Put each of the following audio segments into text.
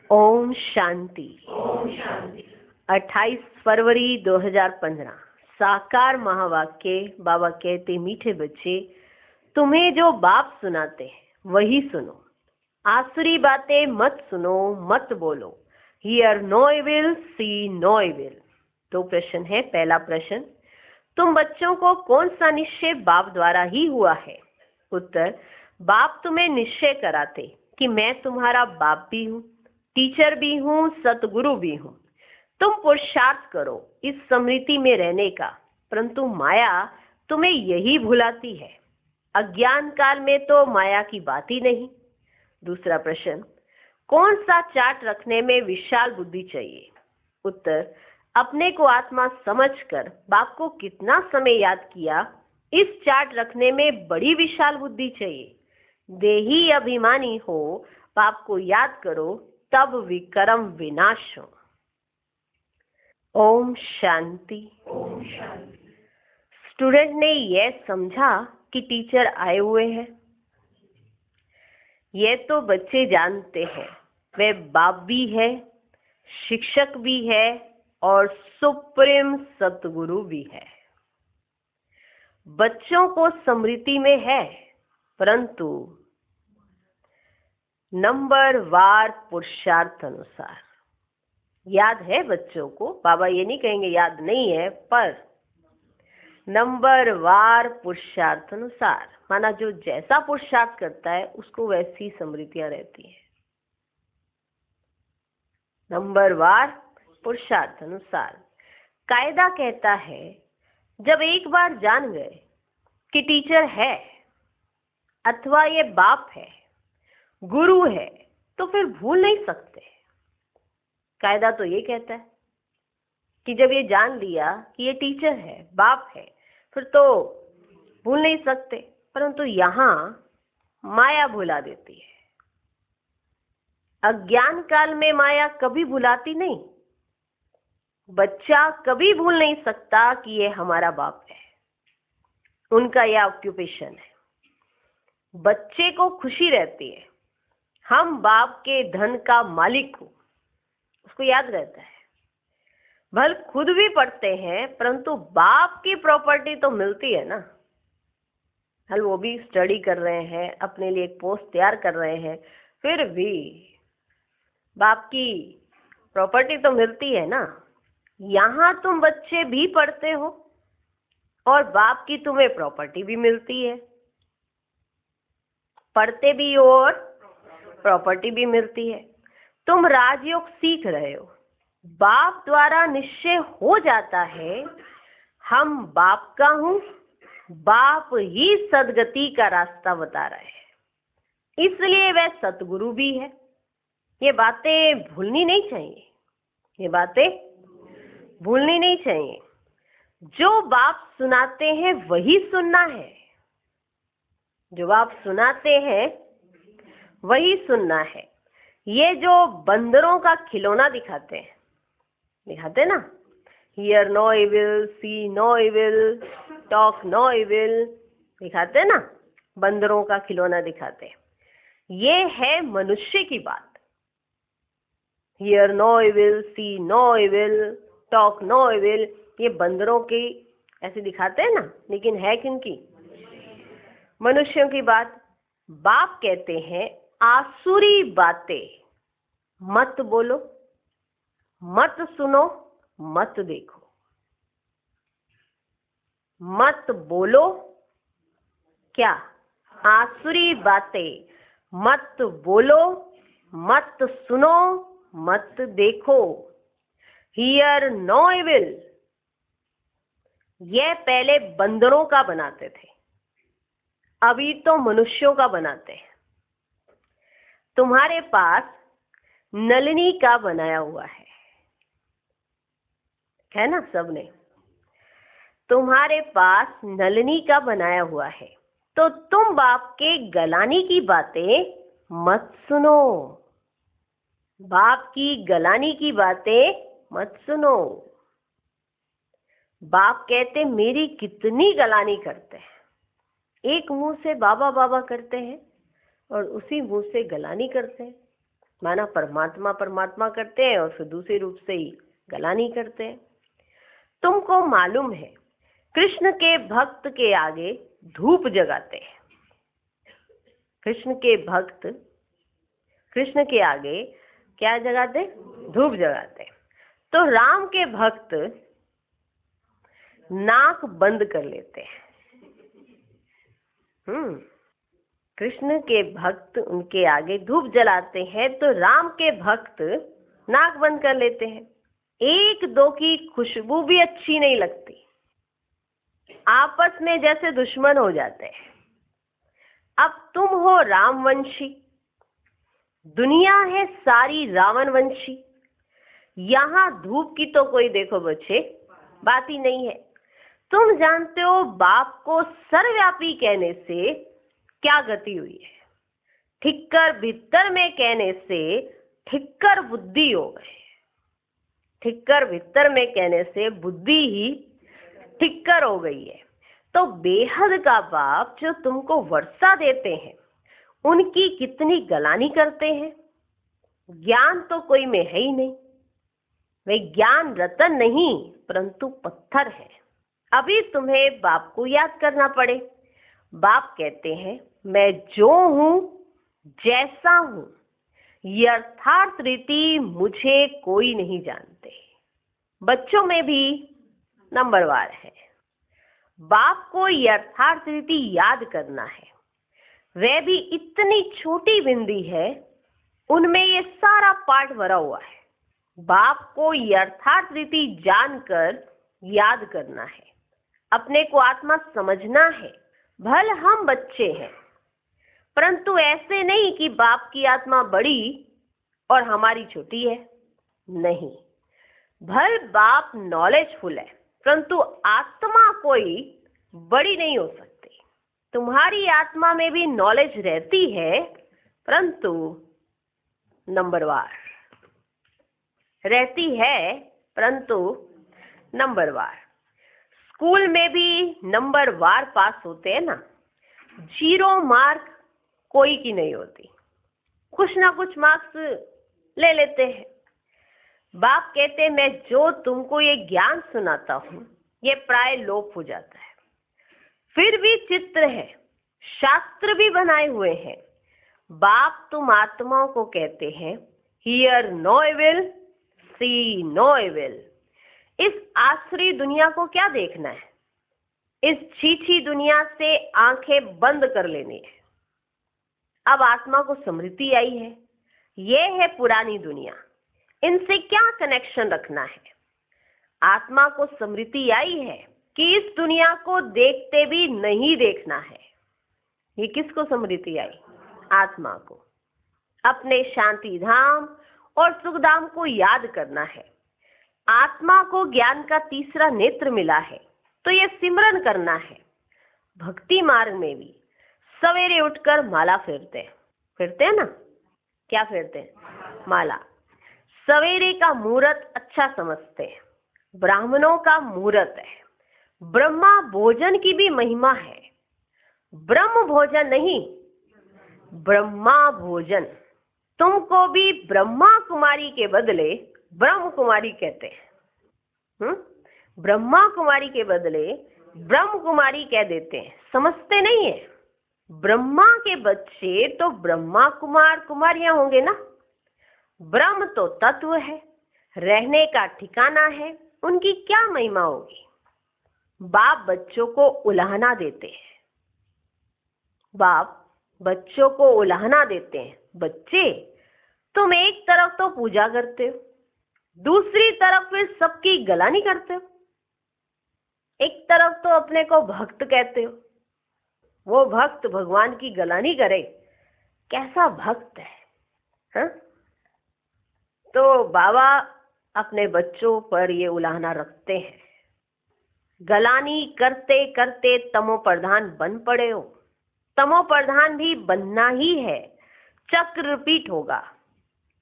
ओम शांति। 28 फरवरी 2015 साकार महावाक्य। बाबा कहते, मीठे बच्चे, तुम्हें जो बाप सुनाते हैं वही सुनो। आसुरी बातें मत सुनो, मत बोलो। Hear no evil, see no evil. दो प्रश्न है। पहला प्रश्न, तुम बच्चों को कौन सा निश्चय बाप द्वारा ही हुआ है? उत्तर, बाप तुम्हें निश्चय कराते कि मैं तुम्हारा बाप भी हूँ, टीचर भी हूँ, सतगुरु भी हूँ। तुम पुरुषार्थ करो इस स्मृति में रहने का, परंतु माया तुम्हें यही भुलाती है। अज्ञान काल में तो माया की बात ही नहीं। दूसरा प्रश्न, कौन सा चार्ट रखने में विशाल बुद्धि चाहिए? उत्तर, अपने को आत्मा समझकर बाप को कितना समय याद किया, इस चार्ट रखने में बड़ी विशाल बुद्धि चाहिए। देही अभिमानी हो, बाप को याद करो, तब विक्रम विनाश हो। ओम शांति। स्टूडेंट ने यह समझा कि टीचर आए हुए हैं। ये तो बच्चे जानते हैं, वे बाप भी है, शिक्षक भी है और सुप्रीम सतगुरु भी है। बच्चों को स्मृति में है, परंतु नंबर वार पुरुषार्थ अनुसार याद है बच्चों को। बाबा ये नहीं कहेंगे याद नहीं है, पर नंबर वार पुरुषार्थ अनुसार, माना जो जैसा पुरुषार्थ करता है उसको वैसी स्मृतियां रहती हैं। नंबर वार पुरुषार्थ अनुसार कायदा कहता है, जब एक बार जान गए कि टीचर है अथवा ये बाप है, गुरु है, तो फिर भूल नहीं सकते। कायदा तो ये कहता है कि जब ये जान लिया कि ये टीचर है, बाप है, फिर तो भूल नहीं सकते। परंतु यहाँ माया भुला देती है। अज्ञान काल में माया कभी भुलाती नहीं। बच्चा कभी भूल नहीं सकता कि ये हमारा बाप है, उनका यह ऑक्यूपेशन है। बच्चे को खुशी रहती है, हम बाप के धन का मालिक हूं, उसको याद रहता है। भल खुद भी पढ़ते हैं, परंतु बाप की प्रॉपर्टी तो मिलती है ना। हल वो भी स्टडी कर रहे हैं, अपने लिए एक पोस्ट तैयार कर रहे हैं, फिर भी बाप की प्रॉपर्टी तो मिलती है ना। यहाँ तुम बच्चे भी पढ़ते हो और बाप की तुम्हें प्रॉपर्टी भी मिलती है। पढ़ते भी हो और प्रॉपर्टी भी मिलती है। तुम राजयोग सीख रहे हो, बाप द्वारा निश्चय हो जाता है हम बाप का हूं, बाप ही सदगति का रास्ता बता रहे हैं, इसलिए वह सतगुरु भी है। ये बातें भूलनी नहीं चाहिए, ये बातें भूलनी नहीं चाहिए। जो बाप सुनाते हैं वही सुनना है, जो बाप सुनाते हैं वही सुनना है। ये जो बंदरों का खिलौना दिखाते ना, hear no evil, see no evil, talk no evil, दिखाते ना, बंदरों का खिलौना दिखाते। ये है मनुष्य की बात। Hear no evil, see no evil, talk no evil, ये बंदरों की ऐसे दिखाते हैं ना, लेकिन है किनकी? मनुष्यों की बात। बाप कहते हैं, आसुरी बातें मत बोलो, मत सुनो, मत देखो। मत बोलो क्या? आसुरी बातें मत बोलो, मत सुनो, मत देखो। हियर नो इविल, यह पहले बंदरों का बनाते थे, अभी तो मनुष्यों का बनाते हैं। तुम्हारे पास नलिनी का बनाया हुआ है ना? सबने तुम्हारे पास नलिनी का बनाया हुआ है, तो तुम बाप के गलानी की बातें मत सुनो। बाप की गलानी की बातें मत सुनो। बाप कहते मेरी कितनी गलानी करते हैं। एक मुंह से बाबा बाबा करते हैं और उसी मुंह से गलानी करते हैं। माना परमात्मा परमात्मा करते हैं और फिर दूसरे रूप से ही गलानी करते हैं। तुमको मालूम है कृष्ण के भक्त के आगे धूप जगाते हैं। कृष्ण के भक्त कृष्ण के आगे क्या जगाते? धूप जगाते। तो राम के भक्त नाक बंद कर लेते हैं। कृष्ण के भक्त उनके आगे धूप जलाते हैं तो राम के भक्त नाक बंद कर लेते हैं। एक दो की खुशबू भी अच्छी नहीं लगती, आपस में जैसे दुश्मन हो जाते हैं। अब तुम हो रामवंशी, दुनिया है सारी रावणवंशी। यहाँ धूप की तो कोई देखो बच्चे बात ही नहीं है। तुम जानते हो बाप को सर्वव्यापी कहने से क्या गति हुई है? ठिक्कर भीतर में कहने से ठिक्कर बुद्धि हो गए। ठिक्कर भीतर में कहने से बुद्धि ही ठिक्कर हो गई है। तो बेहद का बाप जो तुमको वर्षा देते हैं उनकी कितनी गलानी करते हैं। ज्ञान तो कोई में है ही नहीं। वे ज्ञान रतन नहीं परंतु पत्थर है। अभी तुम्हें बाप को याद करना पड़े। बाप कहते हैं मैं जो हूं जैसा हूं यथार्थ रीति मुझे कोई नहीं जानते। बच्चों में भी नंबरवार है। बाप को यथार्थ रीति याद करना है। वह भी इतनी छोटी बिंदी है, उनमें ये सारा पाठ भरा हुआ है। बाप को यथार्थ रीति जानकर याद करना है। अपने को आत्मा समझना है। भल हम बच्चे हैं परंतु ऐसे नहीं कि बाप की आत्मा बड़ी और हमारी छोटी है। नहीं, भल बाप नॉलेजफुल है परंतु आत्मा कोई बड़ी नहीं हो सकती। तुम्हारी आत्मा में भी नॉलेज रहती है परंतु नंबरवार रहती है, परंतु नंबरवार। स्कूल में भी नंबरवार पास होते हैं ना, 0 मार्क कोई की नहीं होती, कुछ ना कुछ मार्क्स ले लेते हैं। बाप कहते हैं मैं जो तुमको ये ज्ञान सुनाता हूँ ये प्राय लोप हो जाता है। फिर भी चित्र है, शास्त्र भी बनाए हुए हैं। बाप तुम आत्माओं को कहते हैं hear no evil see no evil. इस आसुरी दुनिया को क्या देखना है? इस छीछी दुनिया से आंखें बंद कर लेनी है। अब आत्मा को स्मृति आई है, ये है पुरानी दुनिया, इनसे क्या कनेक्शन रखना है? आत्मा को स्मृति आई है कि इस दुनिया को देखते भी नहीं देखना है। ये किसको स्मृति आई? आत्मा को। अपने शांति धाम और सुख धाम को याद करना है। आत्मा को ज्ञान का तीसरा नेत्र मिला है तो ये सिमरन करना है। भक्ति मार्ग में भी सवेरे उठकर माला फिरते हैं ना? क्या फिरते हैं? माला। सवेरे का मुहूर्त अच्छा समझते हैं। ब्राह्मणों का मुहूर्त है। ब्रह्मा भोजन की भी महिमा है। ब्रह्म भोजन नहीं, ब्रह्मा भोजन। तुमको भी ब्रह्मा कुमारी के बदले ब्रह्म कुमारी कहते हैं। ब्रह्मा कुमारी के बदले ब्रह्म कुमारी कह देते हैं, समझते नहीं है। ब्रह्मा के बच्चे तो ब्रह्मा कुमार कुमारियां होंगे ना। ब्रह्म तो तत्व है, रहने का ठिकाना है, उनकी क्या महिमा होगी? बाप बच्चों को उलाहना देते हैं। बाप बच्चों को उलाहना देते हैं। बच्चे तुम एक तरफ तो पूजा करते हो, दूसरी तरफ फिर सबकी गलानी करते हो। एक तरफ तो अपने को भक्त कहते हो, वो भक्त भगवान की गलानी करे, कैसा भक्त है, हा? तो बाबा अपने बच्चों पर ये उलाहना रखते हैं। गलानी करते करते तमो प्रधान बन पड़े हो। तमो प्रधान भी बनना ही है, चक्र रिपीट होगा।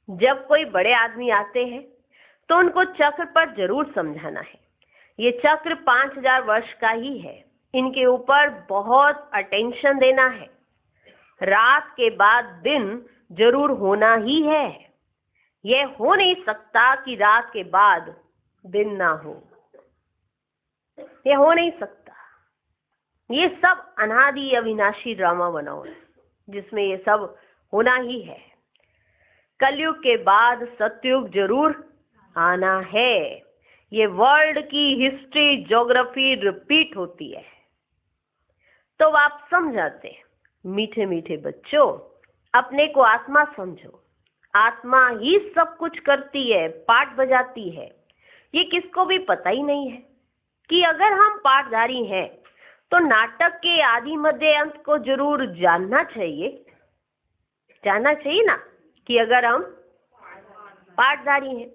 जब कोई बड़े आदमी आते हैं तो उनको चक्र पर जरूर समझाना है। ये चक्र 5000 वर्ष का ही है, इनके ऊपर बहुत अटेंशन देना है। रात के बाद दिन जरूर होना ही है। यह हो नहीं सकता कि रात के बाद दिन ना हो। यह हो नहीं सकता। ये सब अनादि अविनाशी ड्रामा बना हुआ है जिसमें ये सब होना ही है। कलयुग के बाद सतयुग जरूर आना है। ये वर्ल्ड की हिस्ट्री ज्योग्राफी रिपीट होती है। तो आप समझाते, मीठे मीठे बच्चों, अपने को आत्मा समझो। आत्मा ही सब कुछ करती है, पाठ बजाती है। ये किसको भी पता ही नहीं है कि अगर हम पाठधारी हैं तो नाटक के आदि मध्य अंत को जरूर जानना चाहिए। जानना चाहिए ना कि अगर हम पाठधारी हैं,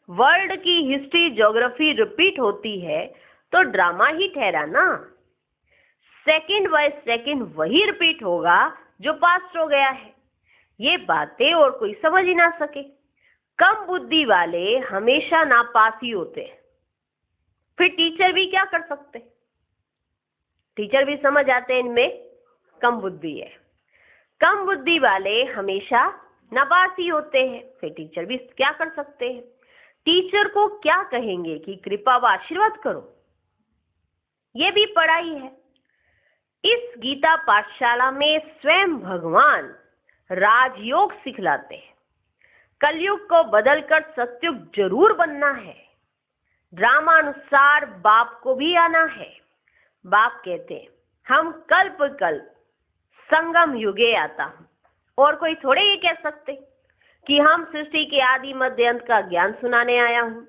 वर्ल्ड की हिस्ट्री ज्योग्राफी रिपीट होती है तो ड्रामा ही ठहरा ना। सेकंड बाय सेकंड वही रिपीट होगा जो पास्ट हो गया है। ये बातें और कोई समझ ही ना सके। कम बुद्धि वाले हमेशा नापास ही होते हैं। फिर टीचर भी क्या कर सकते? टीचर भी समझ आते हैं इनमें कम बुद्धि है। कम बुद्धि वाले हमेशा नापास ही होते हैं। फिर टीचर भी क्या कर सकते हैं? टीचर को क्या कहेंगे कि कृपा व आशीर्वाद करो? ये भी पढ़ाई है। इस गीता पाठशाला में स्वयं भगवान राजयोग सिखलाते हैं। कलयुग को बदलकर सतयुग जरूर बनना है। ड्रामानुसार बाप को भी आना है। बाप कहते हैं, हम कल्प कल्प संगम युगे आता हूं। और कोई थोड़े ये कह सकते कि हम सृष्टि के आदि मध्य अंत का ज्ञान सुनाने आया हूं।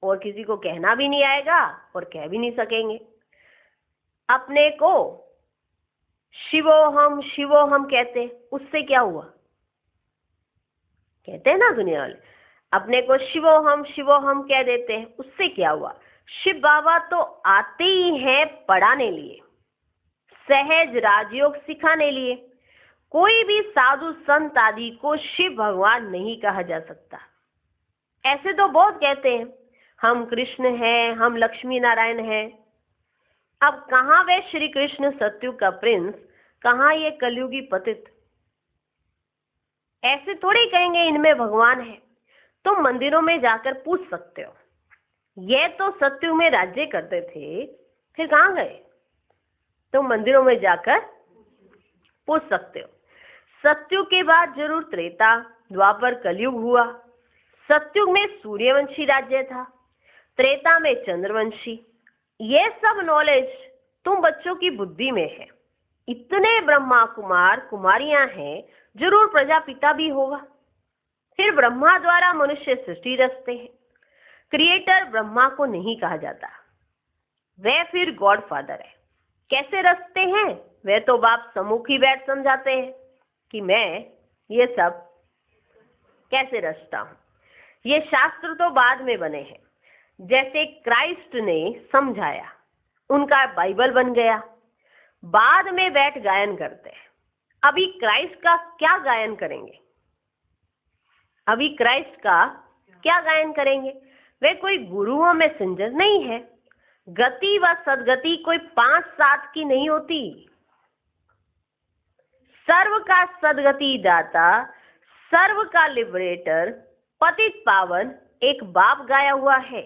और किसी को कहना भी नहीं आएगा और कह भी नहीं सकेंगे। अपने को शिवोहम कहते हैं, उससे क्या हुआ? कहते हैं ना दुनिया वाले, अपने को शिवोहम कह देते हैं, उससे क्या हुआ? शिव बाबा तो आते ही हैं पढ़ाने लिए, सहज राजयोग सिखाने लिए। कोई भी साधु संत आदि को शिव भगवान नहीं कहा जा सकता। ऐसे तो बहुत कहते हैं, हम कृष्ण हैं, हम लक्ष्मी नारायण हैं। अब कहाँ वे श्री कृष्ण सतयुग का प्रिंस, कहाँ ये कलयुगी पतित? ऐसे थोड़ी कहेंगे इनमें भगवान है। तो मंदिरों में जाकर पूछ सकते हो, ये तो सतयुग में राज्य करते थे, फिर कहाँ गए? तो मंदिरों में जाकर पूछ सकते हो। सतयुग के बाद जरूर त्रेता, द्वापर, कलयुग हुआ। सतयुग में सूर्यवंशी राज्य था, त्रेता में चंद्रवंशी। ये सब नॉलेज तुम बच्चों की बुद्धि में है। इतने ब्रह्मा कुमार कुमारियां हैं, जरूर प्रजापिता भी होगा। फिर ब्रह्मा द्वारा मनुष्य सृष्टि रचते हैं। क्रिएटर ब्रह्मा को नहीं कहा जाता, वह फिर गॉड फादर है। कैसे रचते हैं? वह तो बाप सम्मुख ही बैठ समझाते हैं कि मैं ये सब कैसे रचता हूं। ये शास्त्र तो बाद में बने हैं। जैसे क्राइस्ट ने समझाया, उनका बाइबल बन गया, बाद में बैठ गायन करते हैं। अभी क्राइस्ट का क्या गायन करेंगे? अभी क्राइस्ट का क्या गायन करेंगे? वे कोई गुरुओं में सिंजर नहीं है। गति व सदगति कोई 5-7 की नहीं होती। सर्व का सदगति दाता, सर्व का लिबरेटर, पतित पावन एक बाप गाया हुआ है।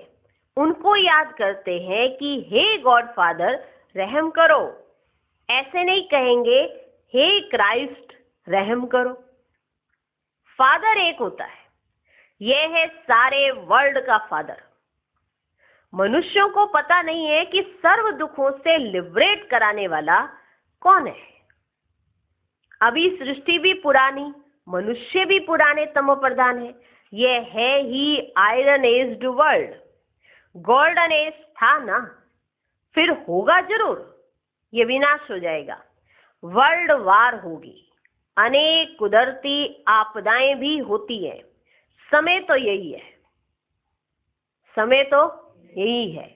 उनको याद करते हैं कि हे गॉड फादर रहम करो। ऐसे नहीं कहेंगे हे क्राइस्ट रहम करो। फादर एक होता है, यह है सारे वर्ल्ड का फादर। मनुष्यों को पता नहीं है कि सर्व दुखों से लिबरेट कराने वाला कौन है। अभी सृष्टि भी पुरानी, मनुष्य भी पुराने तमो प्रधान है। यह है ही iron aged world. Golden age था ना, फिर होगा जरूर। ये विनाश हो जाएगा, वर्ल्ड वार होगी, अनेक कुदरती आपदाएं भी होती है। समय तो यही है, समय तो यही है।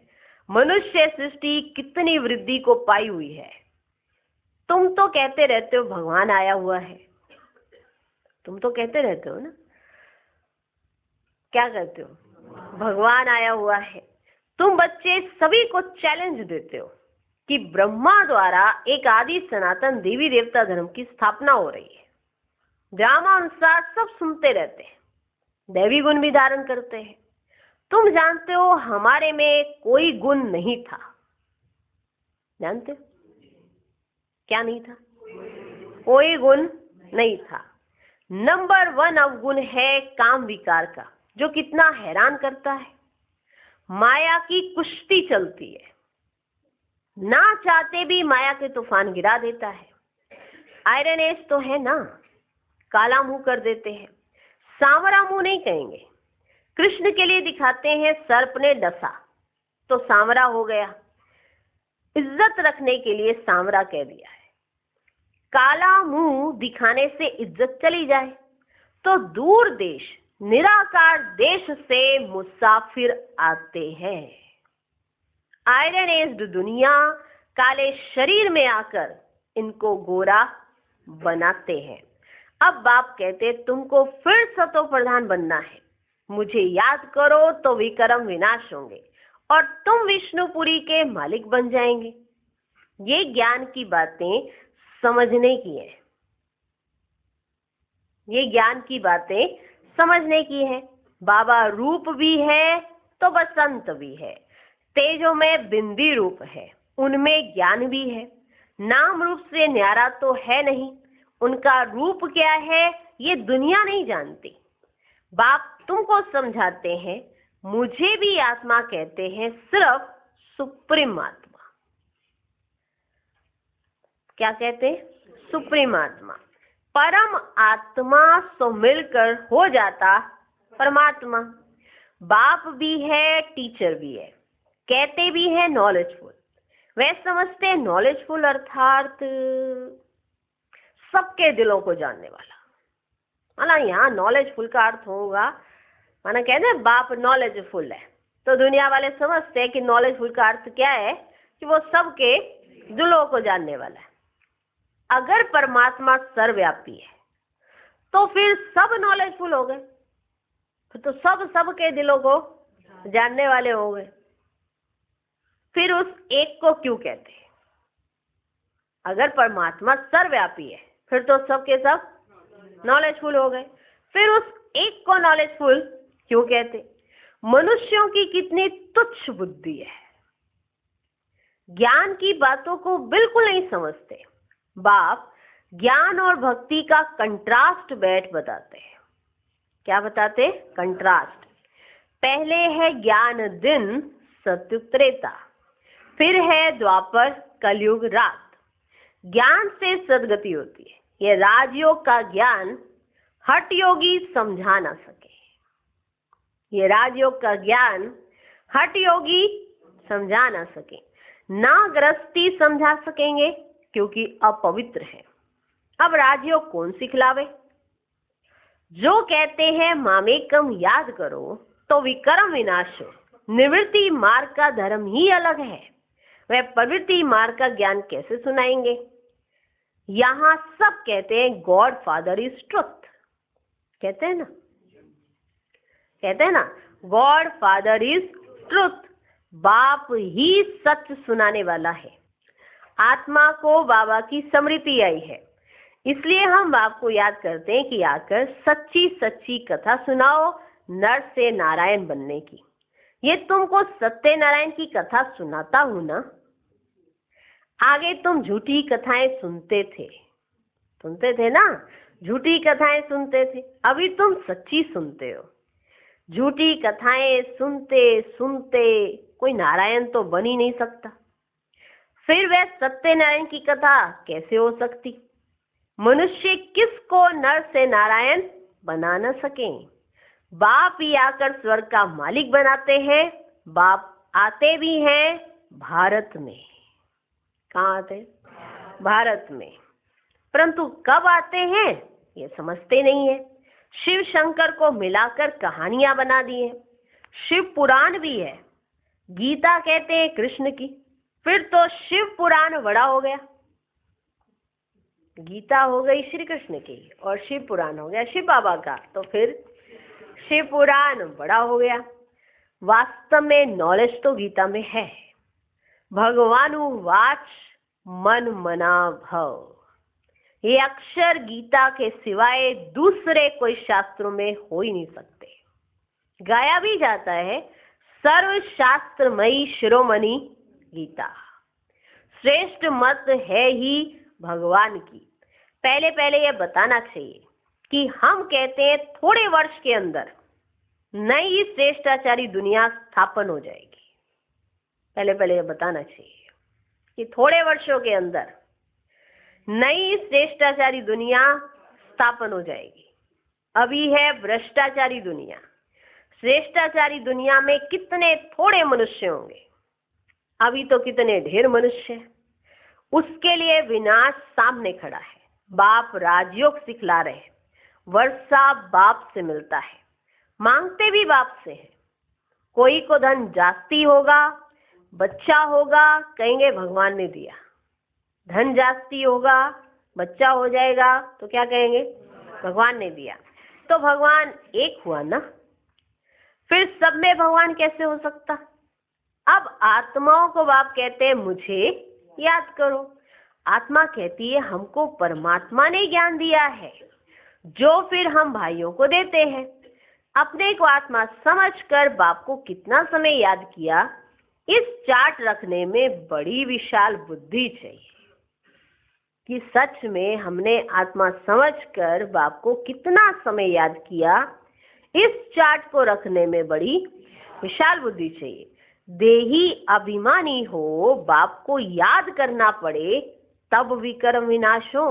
मनुष्य सृष्टि कितनी वृद्धि को पाई हुई है। तुम तो कहते रहते हो भगवान आया हुआ है, तुम तो कहते रहते हो ना, क्या कहते हो? भगवान आया हुआ है। तुम बच्चे सभी को चैलेंज देते हो कि ब्रह्मा द्वारा एक आदि सनातन देवी देवता धर्म की स्थापना हो रही है। ड्रामा अनुसार सब सुनते रहते हैं, दैवी गुण भी धारण करते हैं। तुम जानते हो हमारे में कोई गुण नहीं था। जानते हो क्या नहीं था? कोई गुण नहीं था। नंबर 1 अवगुण है काम विकार का, जो कितना हैरान करता है। माया की कुश्ती चलती है, ना चाहते भी माया के तूफान गिरा देता है। आयरन एज तो है ना, काला मुंह कर देते हैं। सांवरा मुंह नहीं कहेंगे। कृष्ण के लिए दिखाते हैं सर्प ने डसा तो सांवरा हो गया, इज्जत रखने के लिए सांवरा कह दिया है। काला मुंह दिखाने से इज्जत चली जाए तो दूर देश निराकार देश से मुसाफिर आते हैं। आयरन एज्ड दुनिया काले शरीर में आकर इनको गोरा बनाते हैं। अब बाप कहते तुमको फिर सतो प्रधान बनना है, मुझे याद करो तो विक्रम विनाश होंगे और तुम विष्णुपुरी के मालिक बन जाएंगे। ये ज्ञान की बातें समझने की है, ये ज्ञान की बातें समझने की है। बाबा रूप भी है तो बसंत भी है, तेजो में बिंदी रूप है, उनमें ज्ञान भी है। नाम रूप से न्यारा तो है नहीं, उनका रूप क्या है ये दुनिया नहीं जानती। बाप तुमको समझाते हैं, मुझे भी आत्मा कहते हैं, सिर्फ सुप्रीम आत्मा। क्या कहते हैं? सुप्रीम आत्मा। परम आत्मा से मिलकर हो जाता परमात्मा। बाप भी है, टीचर भी है, कहते भी है नॉलेजफुल। वे समझते हैं नॉलेजफुल अर्थात सबके दिलों को जानने वाला। माना यहाँ नॉलेजफुल का अर्थ होगा, माना कहते हैं बाप नॉलेजफुल है, तो दुनिया वाले समझते हैं कि नॉलेजफुल का अर्थ क्या है कि वो सबके दिलों को जानने वाला है। अगर परमात्मा सर्वव्यापी है तो फिर सब नॉलेजफुल हो गए, तो सबके दिलों को जानने वाले हो गए। फिर उस एक को क्यों कहते हैं? अगर परमात्मा सर्वव्यापी है फिर तो सबके सब नॉलेजफुल हो गए, फिर उस एक को नॉलेजफुल क्यों कहते? मनुष्यों की कितनी तुच्छ बुद्धि है, ज्ञान की बातों को बिल्कुल नहीं समझते। बाप ज्ञान और भक्ति का कंट्रास्ट बैठ बताते हैं। क्या बताते? कंट्रास्ट। पहले है ज्ञान दिन सत्युग त्रेता, फिर है द्वापर कलयुग रात। ज्ञान से सदगति होती है। ये राजयोग का ज्ञान हठ योगी समझा ना सके। ये राजयोग का ज्ञान हठ योगी समझा ना सके, ना गृहस्थी समझा सकेंगे क्योंकि अपवित्र है। अब राजयोग कौन सिखलावे? जो कहते हैं मामेकम याद करो तो विक्रम विनाश हो। निवृत्ति मार्ग का धर्म ही अलग है, वह प्रवृत्ति मार्ग का ज्ञान कैसे सुनाएंगे? यहाँ सब कहते हैं गॉड फादर इज ट्रुथ, कहते हैं ना, कहते हैं ना गॉड फादर इज ट्रुथ। बाप ही सच सुनाने वाला है। आत्मा को बाबा की स्मृति आई है, इसलिए हम बाप को याद करते हैं कि आकर सच्ची सच्ची कथा सुनाओ नर से नारायण बनने की। ये तुमको सत्यनारायण की कथा सुनाता हूं ना। आगे तुम झूठी कथाएं सुनते थे ना, झूठी कथाएं सुनते थे। अभी तुम सच्ची सुनते हो। झूठी कथाएं सुनते सुनते कोई नारायण तो बन ही नहीं सकता, फिर वह सत्यनारायण की कथा कैसे हो सकती? मनुष्य किसको नर से नारायण बना न सके। बाप ही आकर स्वर्ग का मालिक बनाते हैं। बाप आते भी हैं भारत में। कहाँ आते? भारत में। परंतु कब आते हैं ये समझते नहीं है। शिव शंकर को मिलाकर कहानियां बना दी है। शिव पुराण भी है, गीता कहते हैं कृष्ण की, फिर तो शिव पुराण बड़ा हो गया। गीता हो गई श्री कृष्ण की और शिव पुराण हो गया शिव बाबा का, तो फिर शिव पुराण बड़ा हो गया। वास्तव में नॉलेज तो गीता में है। भगवानु वाच मन मना भव, ये अक्षर गीता के सिवाय दूसरे कोई शास्त्रों में हो ही नहीं सकते। गाया भी जाता है, सर्व शास्त्रमयी शिरोमणि गीता, श्रेष्ठ मत है ही भगवान की। पहले पहले यह बताना चाहिए कि हम कहते हैं थोड़े वर्ष के अंदर नई श्रेष्ठाचारी दुनिया स्थापन हो जाएगी। पहले पहले यह बताना चाहिए कि थोड़े वर्षों के अंदर नई श्रेष्ठाचारी दुनिया स्थापन हो जाएगी। अभी है भ्रष्टाचारी दुनिया। श्रेष्ठाचारी दुनिया में कितने थोड़े मनुष्य होंगे, अभी तो कितने ढेर मनुष्य हैं। उसके लिए विनाश सामने खड़ा है। बाप राजयोग सिखला रहे हैं। वर्षा बाप से मिलता है, मांगते भी बाप से है। कोई को धन जास्ती होगा, बच्चा होगा, कहेंगे भगवान ने दिया। धन जास्ती होगा, बच्चा हो जाएगा तो क्या कहेंगे, भगवान ने दिया। तो भगवान एक हुआ ना, फिर सब में भगवान कैसे हो सकता। अब आत्माओं को बाप कहते हैं मुझे याद करो। आत्मा कहती है हमको परमात्मा ने ज्ञान दिया है, जो फिर हम भाइयों को देते हैं। अपने को आत्मा समझकर बाप को कितना समय याद किया, इस चार्ट रखने में बड़ी विशाल बुद्धि चाहिए कि सच में हमने आत्मा समझकर बाप को कितना समय याद किया। इस चार्ट को रखने में बड़ी विशाल बुद्धि चाहिए। देही अभिमानी हो, बाप को याद करना पड़े, तब विक्रम विनाश हो।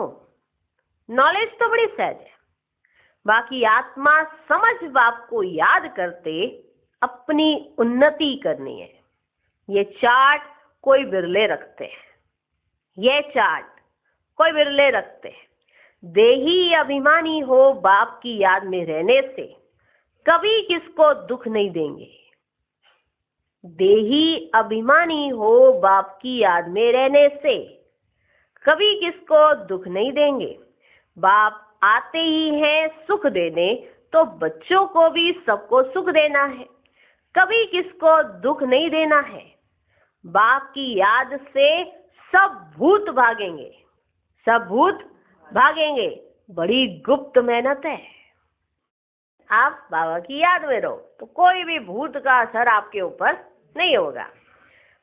नॉलेज तो बड़ी सहज है, बाकी आत्मा समझ बाप को याद करते अपनी उन्नति करनी है। ये चार्ट कोई बिरले रखते हैं, ये चार्ट कोई बिरले रखते हैं। देही अभिमानी हो, बाप की याद में रहने से कभी किसको दुख नहीं देंगे। देही अभिमानी हो, बाप की याद में रहने से कभी किसको दुख नहीं देंगे। बाप आते ही हैं सुख देने, तो बच्चों को भी सबको सुख देना है, कभी किसको दुख नहीं देना है। बाप की याद से सब भूत भागेंगे, सब भूत भागेंगे। बड़ी गुप्त मेहनत है। आप बाबा की याद में रहो तो कोई भी भूत का असर आपके ऊपर नहीं होगा,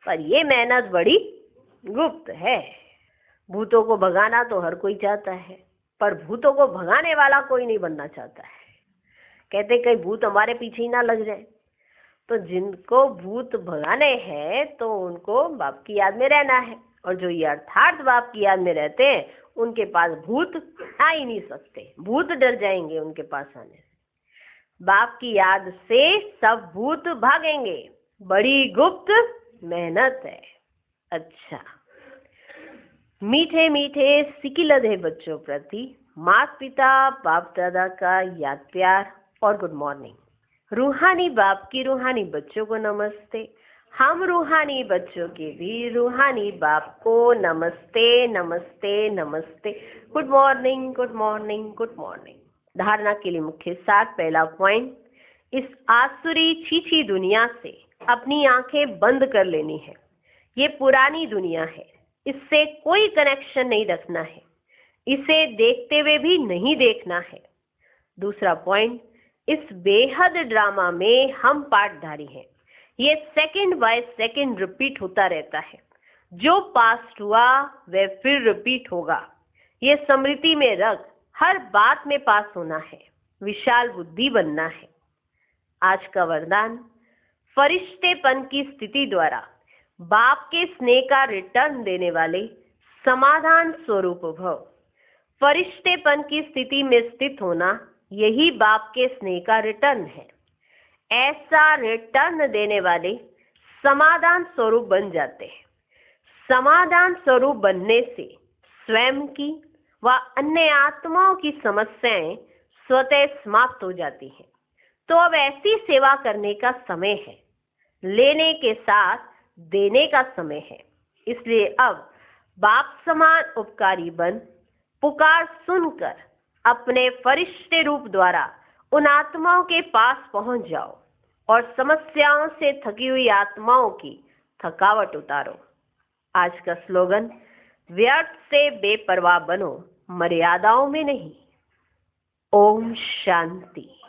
पर ये मेहनत बड़ी गुप्त है। भूतों को भगाना तो हर कोई चाहता है, पर भूतों को भगाने वाला कोई नहीं बनना चाहता है। कहते कहीं भूत हमारे पीछे ही ना लग जाए। तो जिनको भूत भगाने हैं तो उनको बाप की याद में रहना है, और जो यथार्थ बाप की याद में रहते हैं उनके पास भूत आ ही नहीं सकते। भूत डर जाएंगे उनके पास आने से। बाप की याद से सब भूत भागेंगे। बड़ी गुप्त मेहनत है। अच्छा, मीठे मीठे सिकिलधे बच्चों प्रति माता पिता बाप दादा का याद प्यार और गुड मॉर्निंग। रूहानी बाप की रूहानी बच्चों को नमस्ते। हम रूहानी बच्चों के भी रूहानी बाप को नमस्ते नमस्ते नमस्ते। Good morning good morning good morning. धारणा के लिए मुख्य सार। पहला पॉइंट, इस आसुरी छीछी दुनिया से अपनी आंखें बंद कर लेनी है। ये पुरानी दुनिया है, इससे कोई कनेक्शन नहीं रखना है, इसे देखते हुए भी नहीं देखना है। दूसरा पॉइंट, इस बेहद ड्रामा में हम पार्टधारी हैं। ये सेकंड बाय सेकंड रिपीट होता रहता है। जो पास्ट हुआ वह फिर रिपीट होगा। ये स्मृति में रख हर बात में पास होना है, विशाल बुद्धि बनना है। आज का वरदान, फरिश्तेपन की स्थिति द्वारा बाप के स्नेह का रिटर्न देने वाले समाधान स्वरूप भव। फरिश्तेपन की स्थिति में स्थित होना यही बाप के स्नेह का रिटर्न है। ऐसा रिटर्न देने वाले समाधान स्वरूप बन जाते हैं। समाधान स्वरूप बनने से स्वयं की व अन्य आत्माओं की समस्याएं स्वतः समाप्त हो जाती हैं। तो अब ऐसी सेवा करने का समय है, लेने के साथ देने का समय है। इसलिए अब बाप समान उपकारी बन पुकार सुनकर अपने फरिश्ते रूप द्वारा उन आत्माओं के पास पहुंच जाओ और समस्याओं से थकी हुई आत्माओं की थकावट उतारो। आज का स्लोगन, व्यर्थ से बेपरवाह बनो, मर्यादाओं में नहीं। ओम शांति।